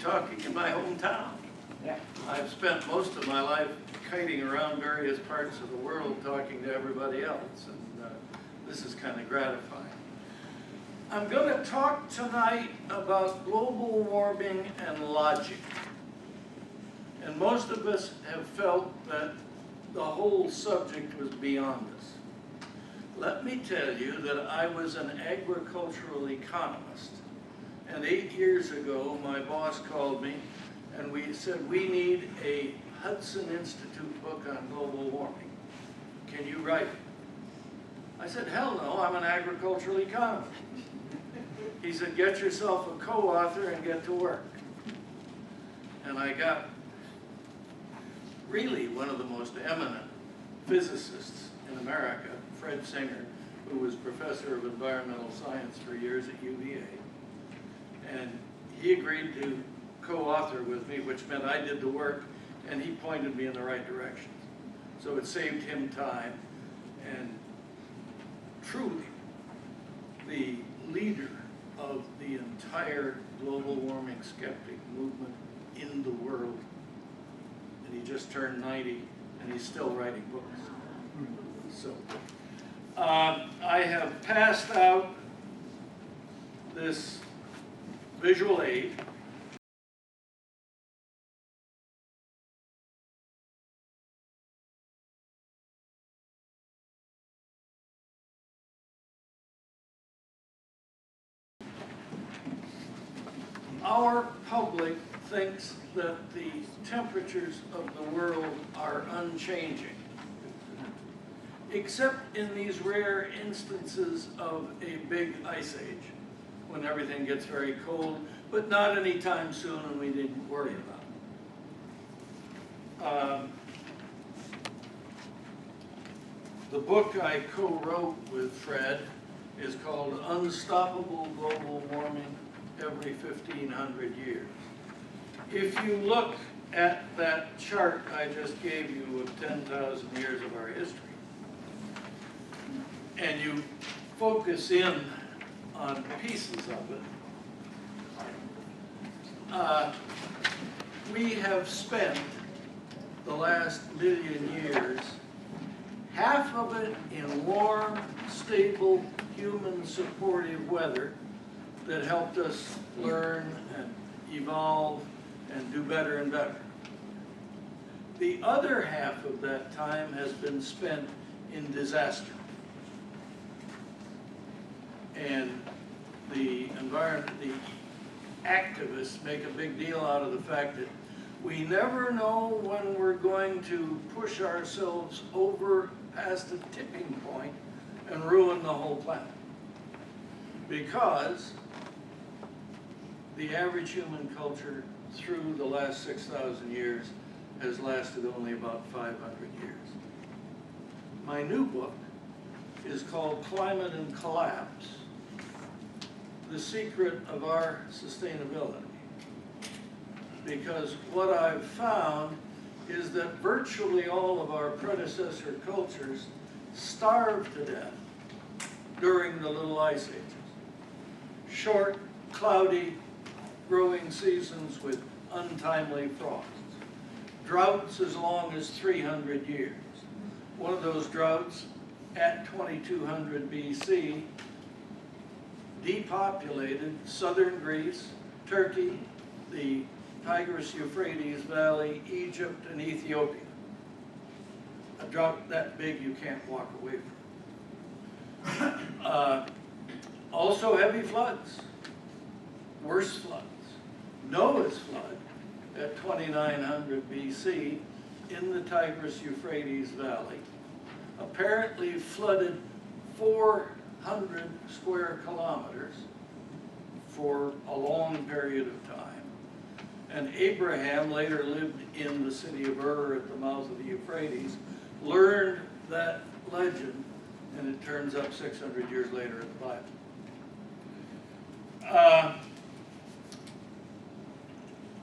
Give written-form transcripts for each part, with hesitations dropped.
talking in my hometown. Yeah. I've spent most of my life kiting around various parts of the world talking to everybody else, and this is kind of gratifying. I'm going to talk tonight about global warming and logic. And most of us have felt that the whole subject was beyond us. Let me tell you that I was an agricultural economist, and 8 years ago my boss called me and we said, we need a Hudson Institute book on global warming. Can you write it? I said, hell no, I'm an agricultural economist. He said, get yourself a co-author and get to work. And I got really one of the most eminent physicists in America, Fred Singer, who was professor of environmental science for years at UVA. And he agreed to co-author with me, which meant I did the work, and he pointed me in the right direction. So it saved him time, and truly the leader of the entire global warming skeptic movement in the world. And he just turned 90, and he's still writing books. So I have passed out this visual aid. Our public thinks that the temperatures of the world are unchanging, except in these rare instances of a big ice age, when everything gets very cold, but not anytime soon, and we didn't worry about it. The book I co-wrote with Fred is called Unstoppable Global Warming Every 1,500 Years. If you look at that chart I just gave you of 10,000 years of our history, and you focus in on pieces of it, we have spent the last million years, half of it in warm, stable, human supportive weather that helped us learn and evolve and do better and better. The other half of that time has been spent in disaster. And the environment, the activists make a big deal out of the fact that we never know when we're going to push ourselves over past a tipping point and ruin the whole planet. Because the average human culture through the last 6,000 years has lasted only about 500 years. My new book is called Climate and Collapse: The Secret of Our Sustainability. Because what I've found is that virtually all of our predecessor cultures starved to death during the little ice ages. Short, cloudy, growing seasons with untimely frosts. Droughts as long as 300 years. One of those droughts at 2200 BC depopulated southern Greece, Turkey, the Tigris-Euphrates Valley, Egypt, and Ethiopia. A drought that big you can't walk away from. Also heavy floods, worse floods. Noah's flood at 2900 BC in the Tigris-Euphrates Valley apparently flooded 400 square kilometers for a long period of time. And Abraham later lived in the city of Ur at the mouth of the Euphrates, learned that legend, and it turns up 600 years later in the Bible.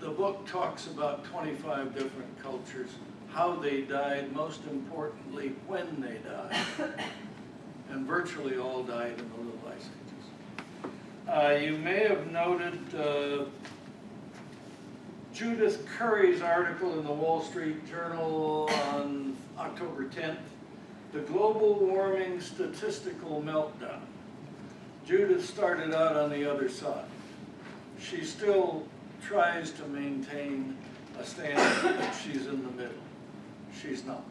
The book talks about 25 different cultures, how they died, most importantly, when they died. And virtually all died in the little ice ages. You may have noted Judith Curry's article in the Wall Street Journal on October 10th, The Global Warming Statistical Meltdown. Judith started out on the other side. She still tries to maintain a stance that she's in the middle. She's not.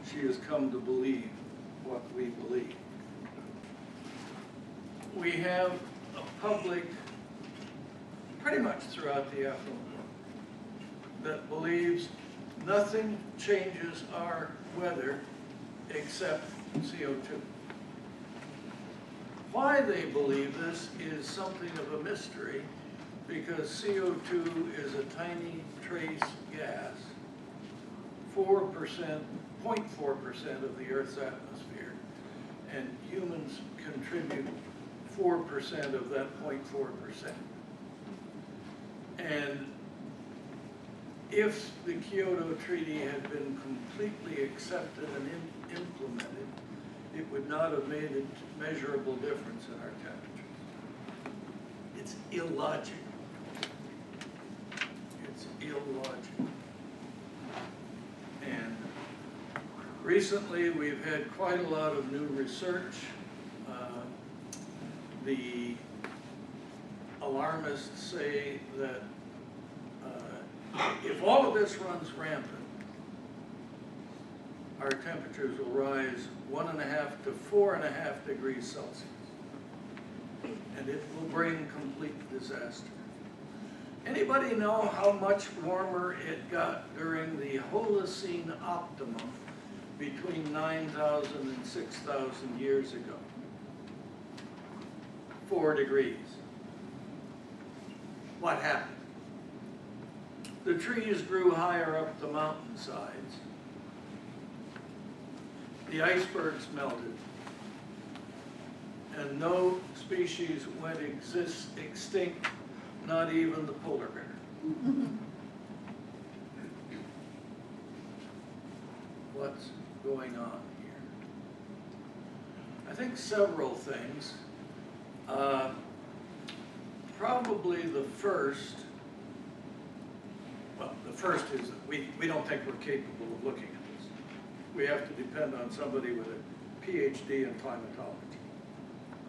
She has come to believe what we believe. We have a public, pretty much throughout the affluent world, that believes nothing changes our weather except CO2. Why they believe this is something of a mystery, because CO2 is a tiny trace gas, 0.4% of the Earth's atmosphere, and humans contribute 4% of that 0.4%. And if the Kyoto Treaty had been completely accepted and implemented, it would not have made a measurable difference in our temperatures. It's illogical. It's illogical. And recently we've had quite a lot of new research. The alarmists say that if all of this runs rampant, our temperatures will rise 1.5 to 4.5 degrees Celsius. And it will bring complete disaster. Anybody know how much warmer it got during the Holocene optimum between 9,000 and 6,000 years ago? 4 degrees. What happened? The trees grew higher up the mountainsides. The icebergs melted. And no species went extinct, not even the polar bear. What's going on here? I think several things. Probably the first is that we don't think we're capable of looking at this. We have to depend on somebody with a PhD in climatology.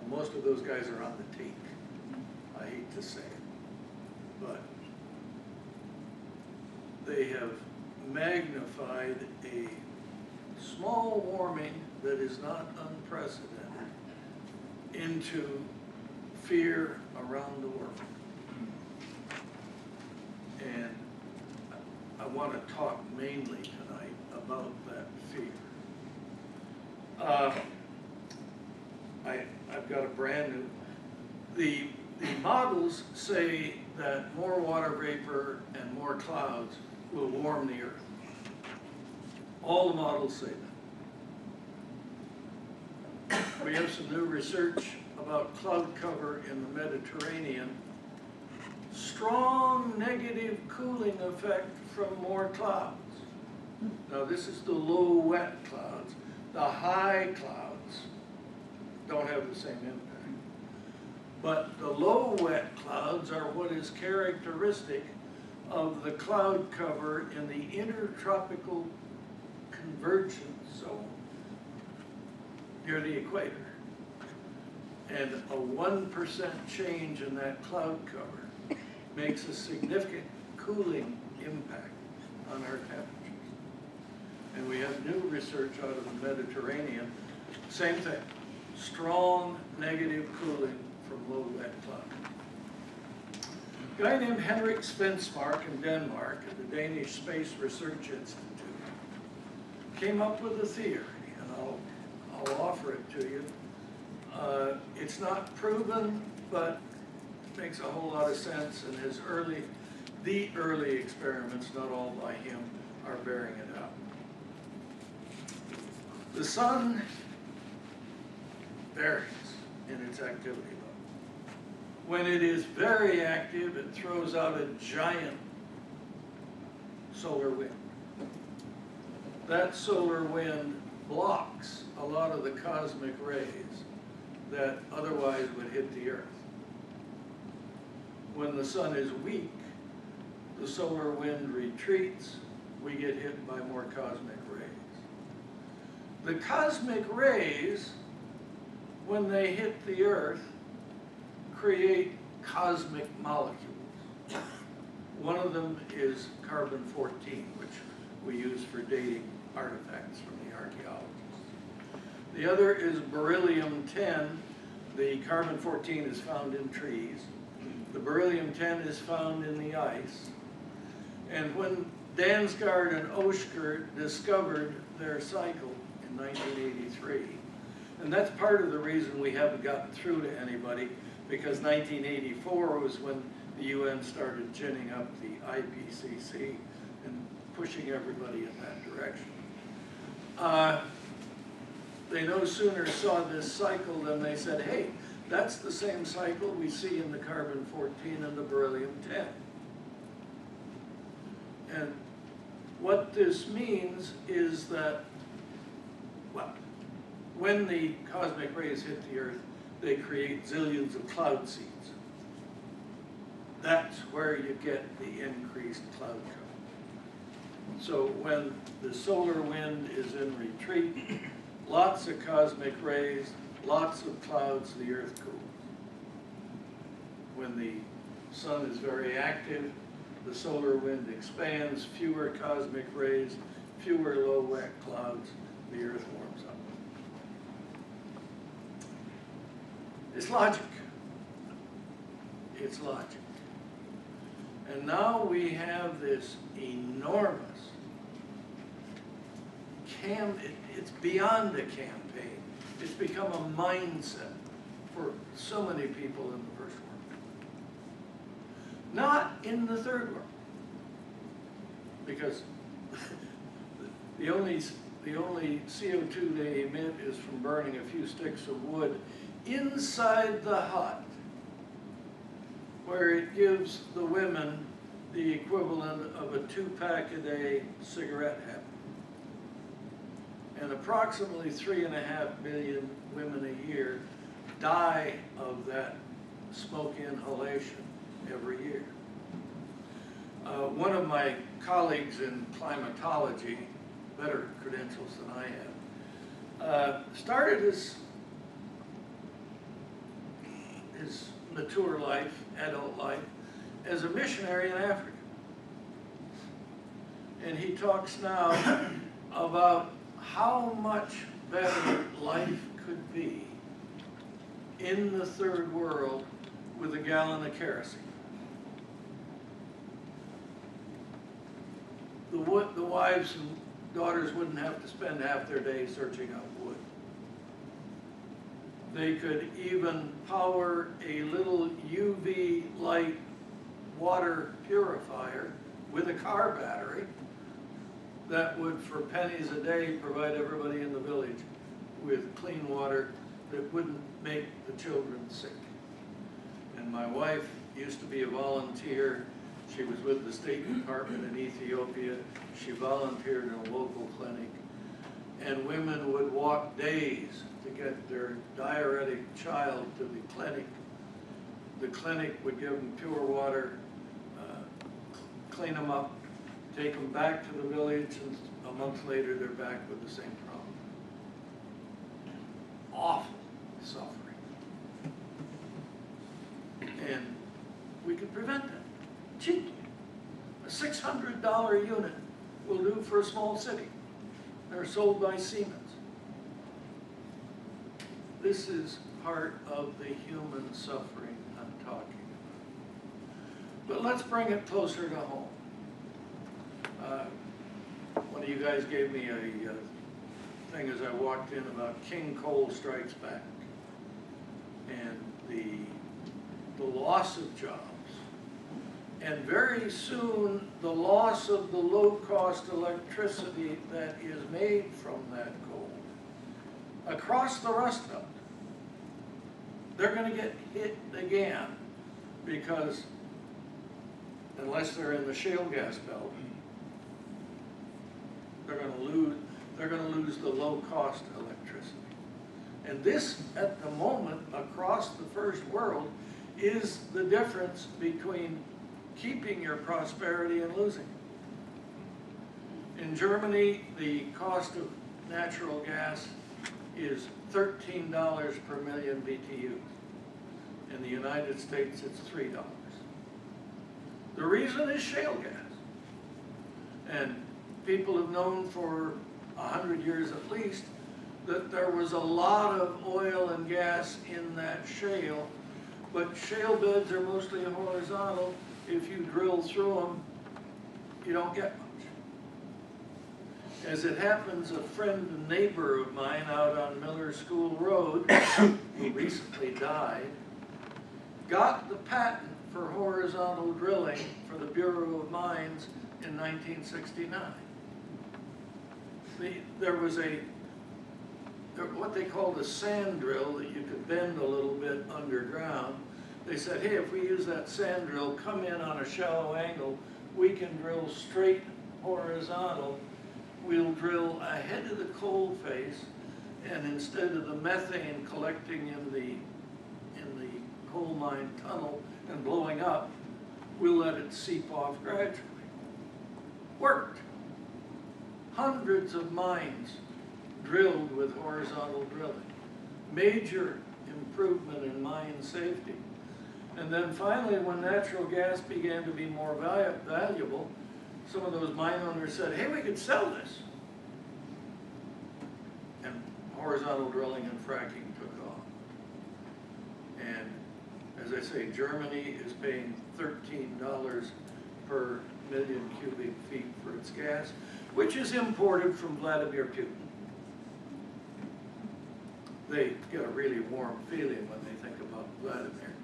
And most of those guys are on the take. I hate to say it, but they have magnified a small warming that is not unprecedented into fear around the world. And I want to talk mainly tonight about that fear. I've got a brand new, the models say that more water vapor and more clouds will warm the Earth. All the models say that. We have some new research about cloud cover in the Mediterranean. Strong negative cooling effect from more clouds. Now this is the low wet clouds. The high clouds don't have the same impact. But the low wet clouds are what is characteristic of the cloud cover in the intertropical convergence zone near the equator. And a 1% change in that cloud cover makes a significant cooling impact on our temperatures. And we have new research out of the Mediterranean, same thing, strong negative cooling from low wet cloud. A guy named Henrik Svensmark in Denmark at the Danish Space Research Institute came up with a theory, and I'll offer it to you. It's not proven, but makes a whole lot of sense, and the early experiments, not all by him, are bearing it out. The sun varies in its activity level. When it is very active, it throws out a giant solar wind. That solar wind blocks a lot of the cosmic rays that otherwise would hit the Earth. When the sun is weak, the solar wind retreats, we get hit by more cosmic rays. The cosmic rays, when they hit the Earth, create cosmic molecules. One of them is carbon-14, which we use for dating artifacts from the archaeologists. The other is beryllium-10. The carbon-14 is found in trees. The beryllium-10 is found in the ice. And when Dansgaard and Oeschger discovered their cycle in 1983, and that's part of the reason we haven't gotten through to anybody, because 1984 was when the UN started ginning up the IPCC and pushing everybody in that direction. They no sooner saw this cycle than they said, hey, that's the same cycle we see in the carbon-14 and the beryllium-10. And what this means is that, well, when the cosmic rays hit the Earth, they create zillions of cloud seeds. That's where you get the increased cloud cover. So when the solar wind is in retreat, lots of cosmic rays, lots of clouds, the Earth cools. When the sun is very active, the solar wind expands, fewer cosmic rays, fewer low wet clouds, the Earth warms up. It's logic. It's logic. And now we have this enormous it's beyond a campaign. It's become a mindset for so many people in the first world. Not in the third world. Because the only CO2 they emit is from burning a few sticks of wood inside the hut, where it gives the women the equivalent of a 2-pack-a-day cigarette habit. And approximately 3.5 million women a year die of that smoke inhalation every year. One of my colleagues in climatology, better credentials than I have, started his mature life, adult life, as a missionary in Africa. And he talks now about how much better life could be in the third world with a gallon of kerosene. The wives and daughters wouldn't have to spend half their day searching out wood. They could even power a little UV light water purifier with a car battery that would, for pennies a day, provide everybody in the village with clean water that wouldn't make the children sick. And my wife used to be a volunteer. She was with the State Department in Ethiopia. She volunteered in a local clinic. And women would walk days to get their diuretic child to the clinic. The clinic would give them pure water, clean them up, take them back to the village, and a month later they're back with the same problem. Awful suffering. And we could prevent that cheaply. A $600 unit will do for a small city. They're sold by Siemens. This is part of the human suffering I'm talking about. But let's bring it closer to home. One of you guys gave me a thing as I walked in about King Coal Strikes Back and the loss of jobs. And very soon, the loss of the low-cost electricity that is made from that coal across the Rust Belt. They're going to get hit again because unless they're in the shale gas belt, they're going to lose the low-cost electricity. And this, at the moment, across the first world, is the difference between keeping your prosperity and losing it. In Germany, the cost of natural gas is $13 per million BTUs. In the United States, it's $3. The reason is shale gas. And people have known for 100 years at least that there was a lot of oil and gas in that shale, but shale beds are mostly horizontal. If you drill through them, you don't get much. As it happens, a friend and neighbor of mine out on Miller School Road, who recently died, got the patent for horizontal drilling for the Bureau of Mines in 1969. There was what they called a sand drill that you could bend a little bit underground. They said, hey, if we use that sand drill, come in on a shallow angle, we can drill straight horizontal. We'll drill ahead of the coal face, and instead of the methane collecting in the coal mine tunnel and blowing up, we'll let it seep off gradually. Worked. Hundreds of mines drilled with horizontal drilling. Major improvement in mine safety. And then finally, when natural gas began to be more valuable, some of those mine owners said, hey, we could sell this. And horizontal drilling and fracking took off. And as I say, Germany is paying $13 per million cubic feet for its gas, which is imported from Vladimir Putin. They get a really warm feeling when they think about Vladimir.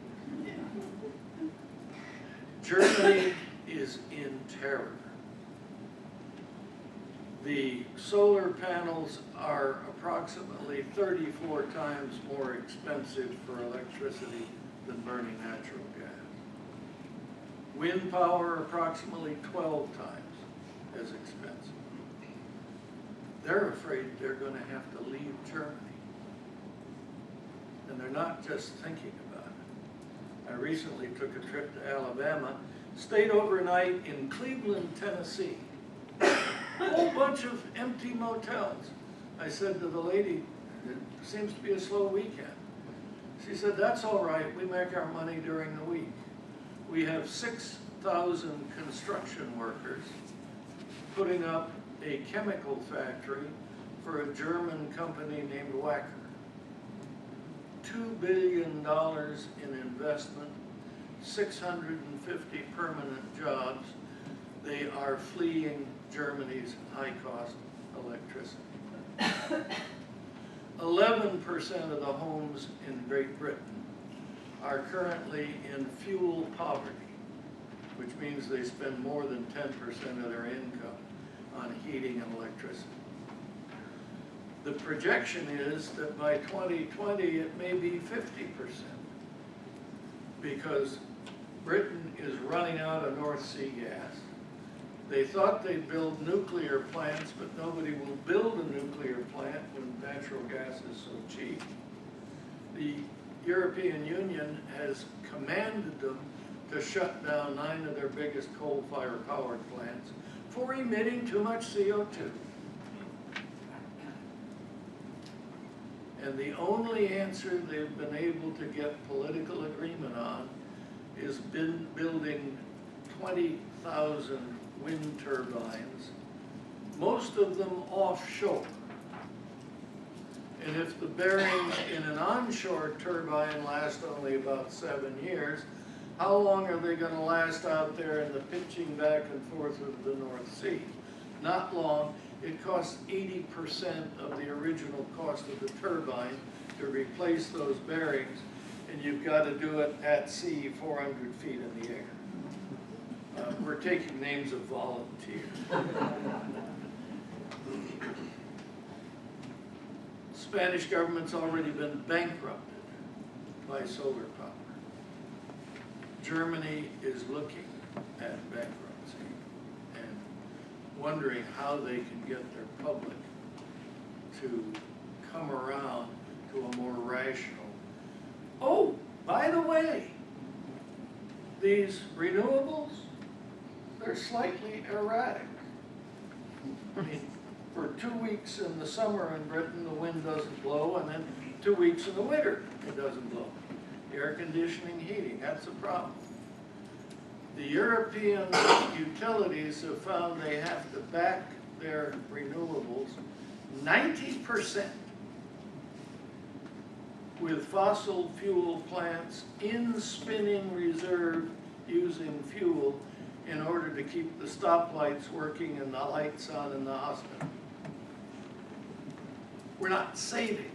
Germany is in terror. The solar panels are approximately 34 times more expensive for electricity than burning natural gas. Wind power approximately 12 times as expensive. They're afraid they're going to have to leave Germany. And they're not just thinking about it. I recently took a trip to Alabama, stayed overnight in Cleveland, Tennessee. A whole bunch of empty motels. I said to the lady, it seems to be a slow weekend. She said, that's all right, we make our money during the week. We have 6,000 construction workers putting up a chemical factory for a German company named Wacker. $2 billion in investment, 650 permanent jobs. They are fleeing Germany's high-cost electricity. 11% of the homes in Great Britain are currently in fuel poverty, which means they spend more than 10% of their income on heating and electricity. The projection is that by 2020 it may be 50%, because Britain is running out of North Sea gas. They thought they'd build nuclear plants, but nobody will build a nuclear plant when natural gas is so cheap. The European Union has commanded them to shut down 9 of their biggest coal-fired power plants for emitting too much CO2. And the only answer they've been able to get political agreement on is building 20,000 wind turbines, most of them offshore. And if the bearings in an onshore turbine last only about 7 years, how long are they going to last out there in the pitching back and forth of the North Sea? Not long. It costs 80% of the original cost of the turbine to replace those bearings, and you've got to do it at sea 400 feet in the air. We're taking names of volunteers. Spanish government's already been bankrupted by solar power. Germany is looking at bankruptcy and wondering how they can get their public to come around to a more rational. Oh, by the way, these renewables, they're slightly erratic. I mean, for 2 weeks in the summer in Britain, the wind doesn't blow, and then 2 weeks in the winter, it doesn't blow. Air conditioning, heating, that's a problem. The European utilities have found they have to back their renewables 90% with fossil fuel plants in spinning reserve using fuel in order to keep the stoplights working and the lights on in the hospital. We're not saving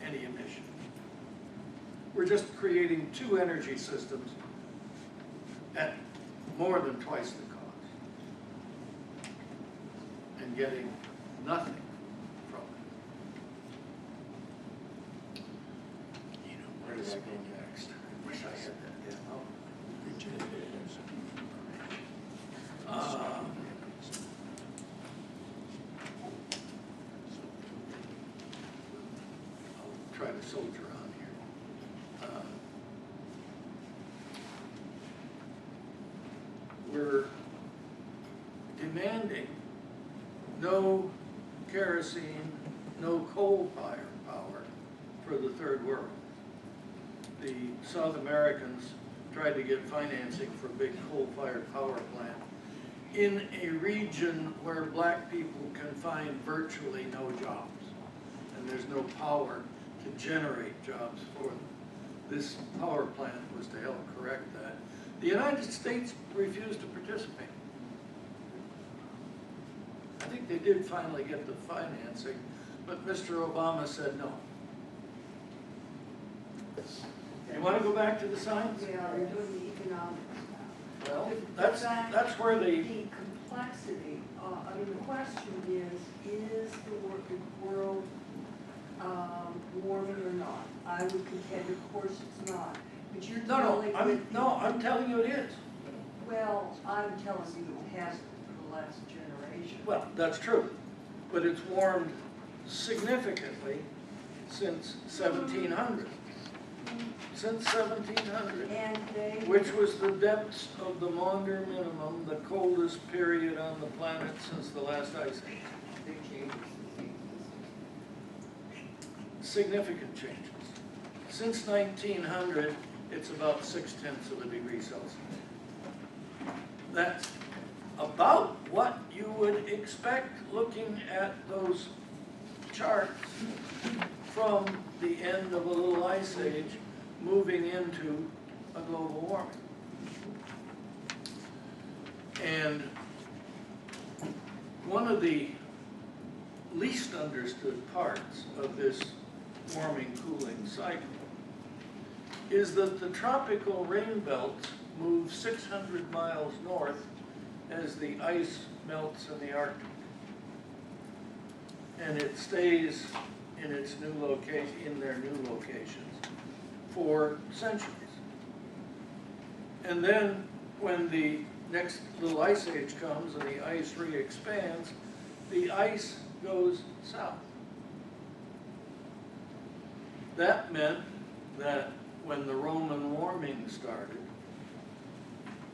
any emissions. We're just creating 2 energy systems at more than twice the cost and getting nothing from it. Where does it go next? I wish I had that. Yeah. I'll try to soldier on here. We're demanding no kerosene, no coal-fired power for the third world. The South Americans tried to get financing for a big coal-fired power plant in a region where black people can find virtually no jobs, and there's no power to generate jobs for them. This power plant was to help correct that. The United States refused to participate. I think they did finally get the financing, but Mr. Obama said no. You want to go back to the science? Yeah, they're doing the economics now. Well, that's where The complexity, I mean, the question is the world warming or not? I would contend, of course, it's not. But you're I'm telling you it is. Well, I'm telling you it hasn't for the last generation. Well, that's true, but it's warmed significantly since 1700. Since 1700, which was the depths of the Maunder minimum, the coldest period on the planet since the last ice age. Significant changes. Since 1900, it's about 0.6 of a degree Celsius. That's about what you would expect looking at those charts from the end of a little ice age moving into a global warming. And one of the least understood parts of this warming cooling cycle is that the tropical rain belts move 600 miles north as the ice melts in the Arctic. And it stays in its new location, in their new locations for centuries. And then when the next little ice age comes and the ice re-expands, the ice goes south. That meant that when the Roman warming started,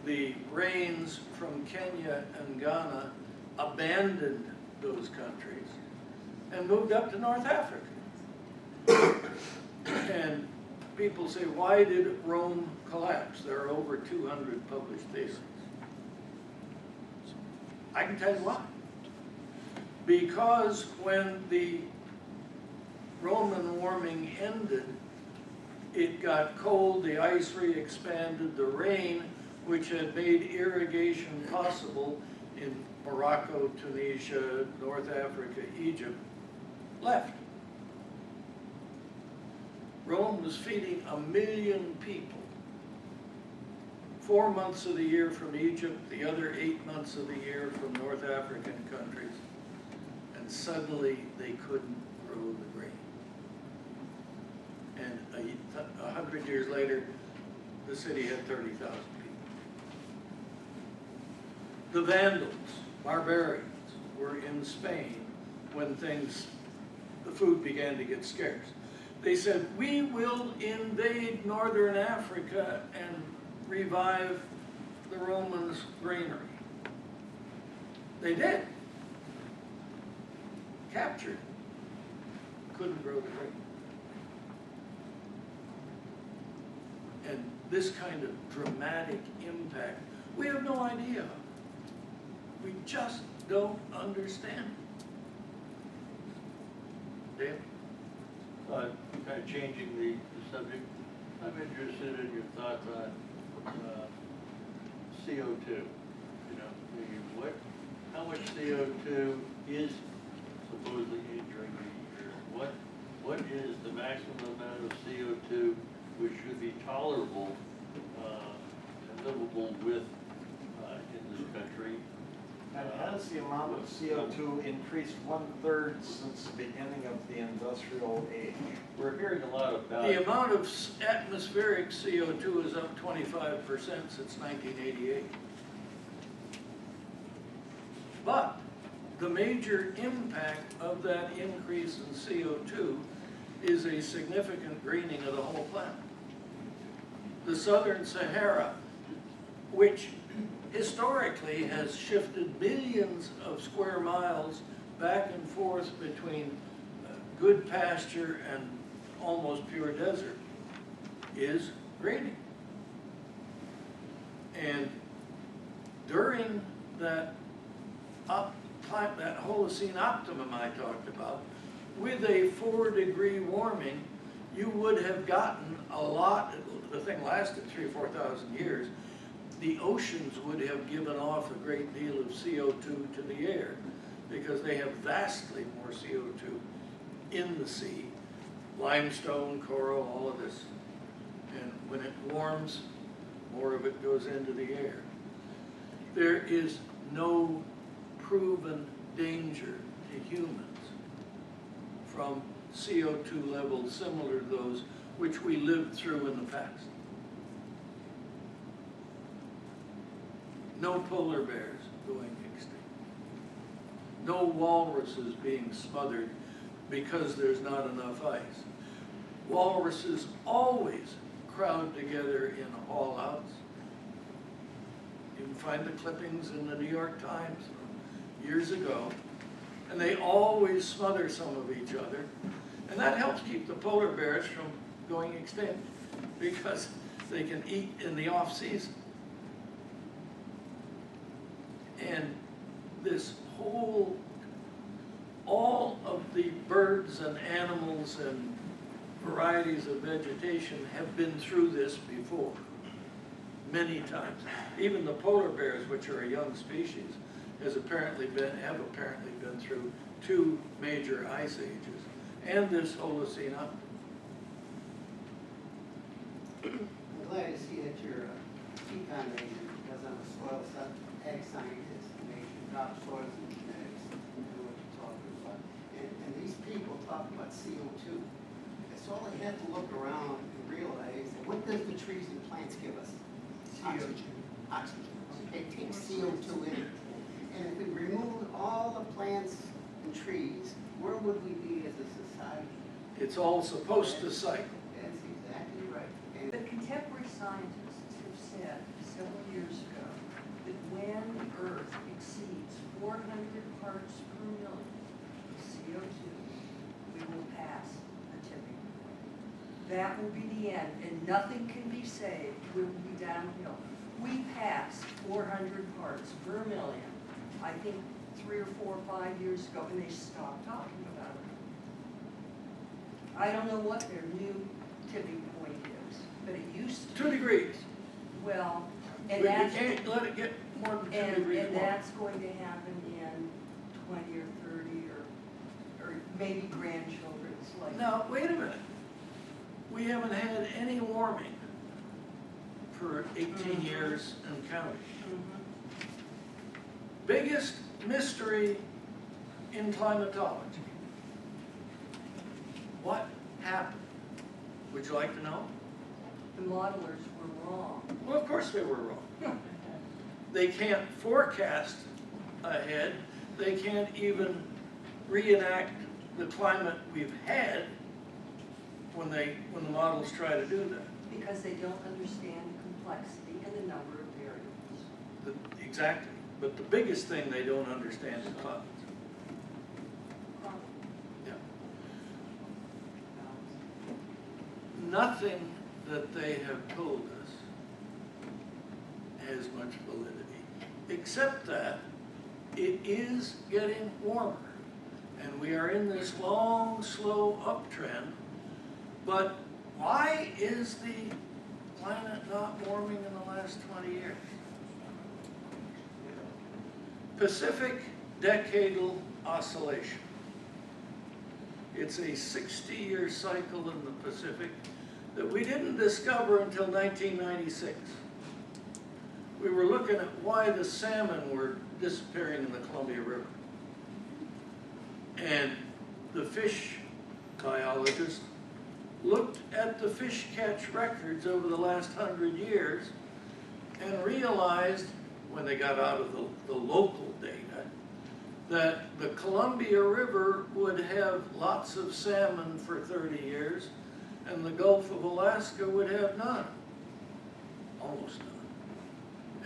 the rains from Kenya and Ghana abandoned those countries and moved up to North Africa. And people say, why did Rome collapse? There are over 200 published theories. I can tell you why. Because when the Roman warming ended, it got cold, the ice re-expanded, the rain, which had made irrigation possible in Morocco, Tunisia, North Africa, Egypt, left. Rome was feeding 1 million people, 4 months of the year from Egypt, the other 8 months of the year from North African countries, and suddenly they couldn't grow the grain. And 100 years later, the city had 30,000 people. The Vandals, barbarians, were in Spain when the food began to get scarce. They said, we will invade northern Africa and revive the Romans' granary. They did. Captured. Couldn't grow the grape. And this kind of dramatic impact, we have no idea. We just don't understand. Dave? Kind of changing the subject, I'm interested in your thoughts on CO2. You know, how much CO2 is supposedly entering the year? What is the maximum amount of CO2 which should be tolerable and livable with in this country? And has the amount of CO2 increased 1/3 since the beginning of the industrial age? We're hearing a lot about The amount of atmospheric CO2 is up 25% since 1988. But the major impact of that increase in CO2 is a significant greening of the whole planet. The Southern Sahara, which historically has shifted billions of square miles back and forth between good pasture and almost pure desert, is greening. And during that Holocene optimum I talked about, with a 4-degree warming, you would have gotten a lot. The thing lasted 3,000 or 4,000 years. The oceans would have given off a great deal of CO2 to the air because they have vastly more CO2 in the sea. Limestone, coral, all of this. And when it warms, more of it goes into the air. There is no proven danger to humans from CO2 levels similar to those which we lived through in the past. No polar bears going extinct. No walruses being smothered because there's not enough ice. Walruses always crowd together in haul-outs. You can find the clippings in the New York Times from years ago. And they always smother some of each other. And that helps keep the polar bears from going extinct because they can eat in the off-season. And this whole, all of the birds and animals and varieties of vegetation have been through this before, many times. Even the polar bears, which are a young species, have apparently been through 2 major ice ages and this Holocene optimum. I'm glad to see that you're a econ major because I'm a soil ag scientist, major in topsoils and genetics. I know what you're talking about. And these people talk about CO2. It's all they have to look around and realize that what does the trees and plants give us? Oxygen. Oxygen. They take CO2 in. And if we removed all the plants and trees, where would we be as a society? It's all supposed to cycle. That's exactly right. And But contemporary scientists have said several years ago that when Earth exceeds 400 parts per million of CO2, we will pass the tipping point. That will be the end, and nothing can be saved. We will be downhill. We passed 400 parts per million, I think 3 or 4 or 5 years ago, and they stopped talking about it. I don't know what their new tipping point is, but it used to 2 be. degrees. Well, We and that's, can't let it get more than 2 degrees and warm. that's going to happen in 20 or 30 or maybe grandchildren's life. Now, wait a minute. We haven't had any warming for 18 years and counting. Mhm. Biggest mystery in climatology. What happened? Would you like to know? The modelers were wrong. Well, of course they were wrong. They can't forecast ahead. They can't even reenact the climate we've had when the models try to do that. Because they don't understand the complexity and the number of variables. Exactly. But the biggest thing they don't understand is clouds. Yeah. Nothing that they have told us has much validity, except that it is getting warmer. And we are in this long, slow uptrend. But why is the planet not warming in the last 20 years? Pacific Decadal Oscillation. It's a 60-year cycle in the Pacific that we didn't discover until 1996. We were looking at why the salmon were disappearing in the Columbia River. And the fish biologists looked at the fish catch records over the last 100 years and realized, when they got out of the local data, that the Columbia River would have lots of salmon for 30 years and the Gulf of Alaska would have none, almost none.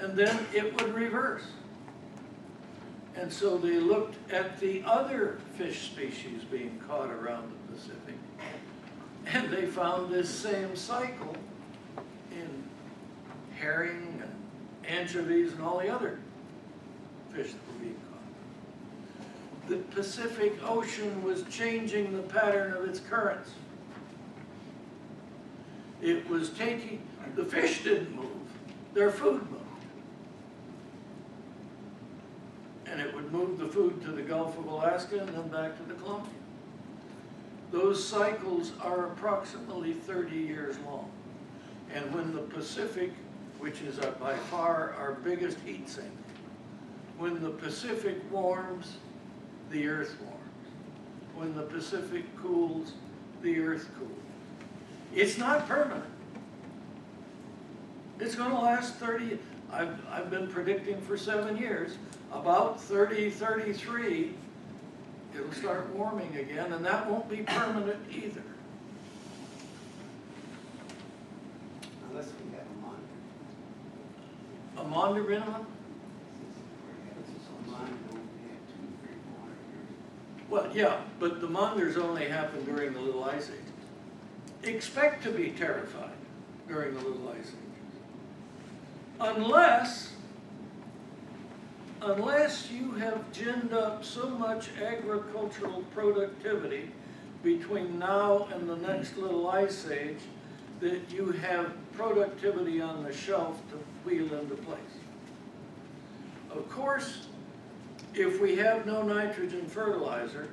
And then it would reverse. And so they looked at the other fish species being caught around the Pacific, and they found this same cycle in herring and anchovies and all the other fish that were being caught. The Pacific Ocean was changing the pattern of its currents. It was taking, the fish didn't move, their food moved. And it would move the food to the Gulf of Alaska and then back to the Columbia. Those cycles are approximately 30 years long. And when the Pacific, which is by far our biggest heat sink, when the Pacific warms, the Earth warms. When the Pacific cools, the Earth cools. It's not permanent. It's going to last 30, I've been predicting for 7 years, about 33, it'll start warming again, and that won't be permanent either. Unless we have a monitor. A Maunder minimum? A monitor we had 2, 3, 400 years. Well, yeah, but the Maunders only happened during the Little Ice Age. Expect to be terrified during the Little Ice Age. Unless you have ginned up so much agricultural productivity between now and the next Little Ice Age that you have productivity on the shelf to wheel into place. Of course, if we have no nitrogen fertilizer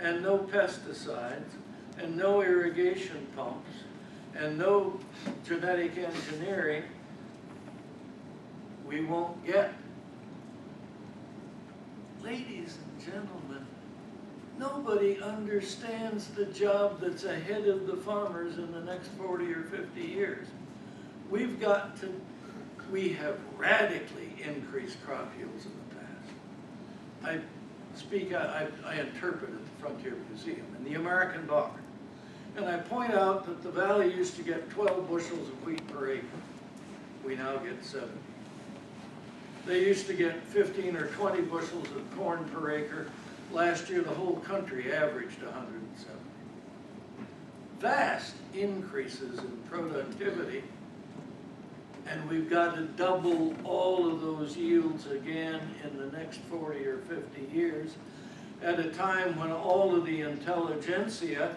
and no pesticides and no irrigation pumps and no genetic engineering, we won't get. Ladies and gentlemen, nobody understands the job that's ahead of the farmers in the next 40 or 50 years. We have radically increased crop yields in the past. I interpret at the Frontier Museum in the American Bar, and I point out that the valley used to get 12 bushels of wheat per acre. We now get 70. They used to get 15 or 20 bushels of corn per acre. Last year, the whole country averaged 170. Vast increases in productivity, and we've got to double all of those yields again in the next 40 or 50 years, at a time when all of the intelligentsia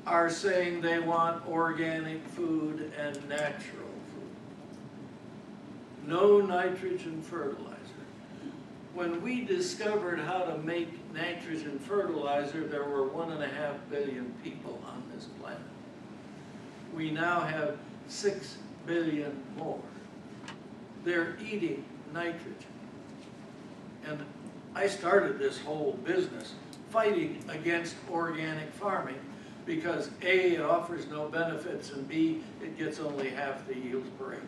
are saying they want organic food and natural. No nitrogen fertilizer. When we discovered how to make nitrogen fertilizer, there were 1.5 billion people on this planet. We now have 6 billion more. They're eating nitrogen. And I started this whole business fighting against organic farming because A, it offers no benefits, and B, it gets only half the yields per acre.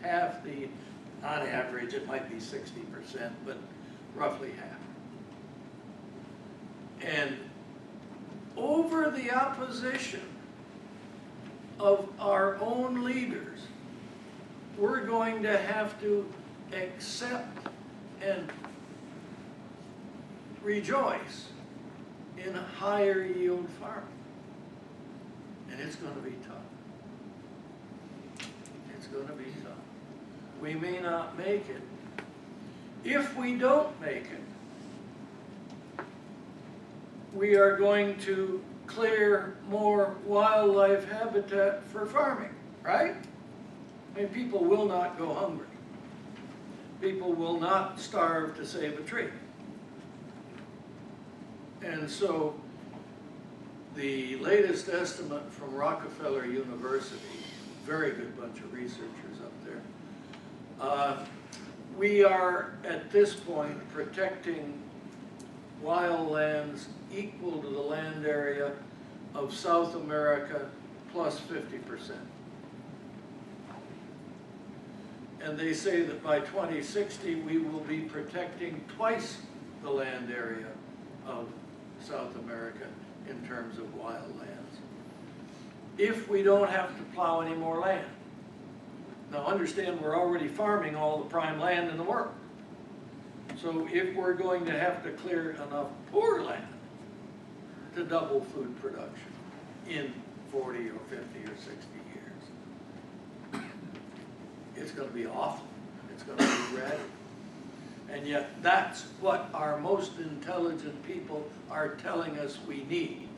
Half the, on average, it might be 60%, but roughly half. And over the opposition of our own leaders, we're going to have to accept and rejoice in higher yield farming. And it's going to be tough. It's going to be tough. We may not make it. If we don't make it, we are going to clear more wildlife habitat for farming, right? I mean, people will not go hungry. People will not starve to save a tree. And so the latest estimate from Rockefeller University, very good bunch of researchers up there, we are at this point protecting wildlands equal to the land area of South America plus 50%. And they say that by 2060, we will be protecting twice the land area of South America in terms of wildlands, if we don't have to plow any more land. Now understand, we're already farming all the prime land in the world. So if we're going to have to clear enough poor land to double food production in 40 or 50 or 60 years, it's going to be awful. It's going to be red. And yet that's what our most intelligent people are telling us we need.